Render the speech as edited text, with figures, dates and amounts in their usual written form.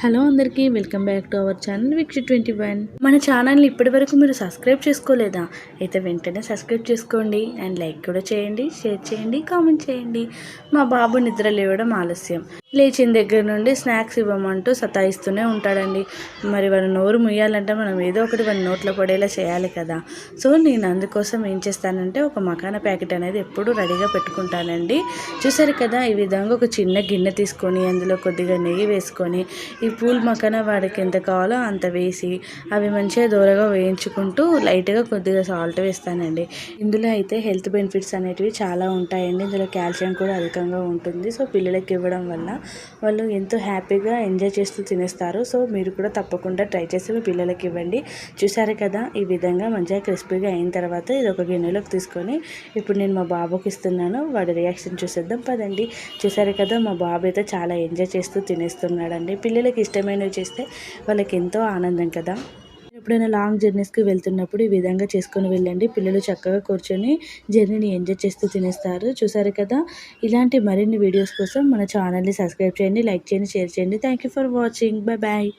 Hello అందరికీ welcome back to our channel వీక్ష21. మన ఛానల్ని ఇప్పటివరకు మీరు సబ్స్క్రైబ్ చేసుకోలేదా? అయితే వెంటనే సబ్స్క్రైబ్ చేసుకోండి అండ్ లైక్ కూడా చేయండి, షేర్ చేయండి, కామెంట్ చేయండి. మా బాబు నిద్ర లేవడం ఆలస్యం. లేచిన దగ్గర నుండి స్నాక్స్ ఇవ్వమంటూ సతాయిస్తూనే ఉంటాడండి. మరి వాడు నోరు ముయ్యాలంటే మనం ఏదో ఒకటి వాడి నోట్లో పడేలా చేయాలి కదా. సో నేను అందుకోసం ఏం చేస్తానంటే ఒక మకానా ప్యాకెట్ అనేది ఎప్పుడూ రెడీగా పెట్టుకుంటానండి. చూసారు కదా, ఈ విధంగా ఒక చిన్న గిన్నె తీసుకొని అందులో కొద్దిగా నెయ్యి వేసుకొని ఈ పూల్ మకానా వాడికి ఎంత కావాలో అంత వేసి అవి మంచిగా దూరగా వేయించుకుంటూ లైట్గా కొద్దిగా సాల్ట్ వేస్తానండి. ఇందులో అయితే హెల్త్ బెనిఫిట్స్ అనేటివి చాలా ఉంటాయండి. ఇందులో కాల్షియం కూడా అధికంగా ఉంటుంది. సో పిల్లలకి ఇవ్వడం వల్ల వాళ్ళు ఎంతో హ్యాపీగా ఎంజాయ్ చేస్తూ తినేస్తారు. సో మీరు కూడా తప్పకుండా ట్రై చేసి మీ పిల్లలకి ఇవ్వండి. చూసారు కదా, ఈ విధంగా మంచిగా క్రిస్పీగా అయిన తర్వాత ఇది ఒక గిన్నెలోకి తీసుకొని ఇప్పుడు నేను మా బాబుకి ఇస్తున్నాను. వాడి రియాక్షన్ చూసేద్దాం పదండి. చూసారు కదా, మా బాబు అయితే చాలా ఎంజాయ్ చేస్తూ తినేస్తున్నాడండి. పిల్లలకి ఇష్టమైనవి చేస్తే వాళ్ళకి ఎంతో ఆనందం కదా. ఎప్పుడైనా లాంగ్ జర్నీస్కి వెళ్తున్నప్పుడు ఈ విధంగా చేసుకొని వెళ్ళండి. పిల్లలు చక్కగా కూర్చొని జర్నీని ఎంజాయ్ చేస్తూ తినేస్తారు. చూసారు కదా, ఇలాంటి మరిన్ని వీడియోస్ కోసం మన ఛానల్ని సబ్స్క్రైబ్ చేయండి, లైక్ చేయండి, షేర్ చేయండి. Thank you for watching. Bye bye.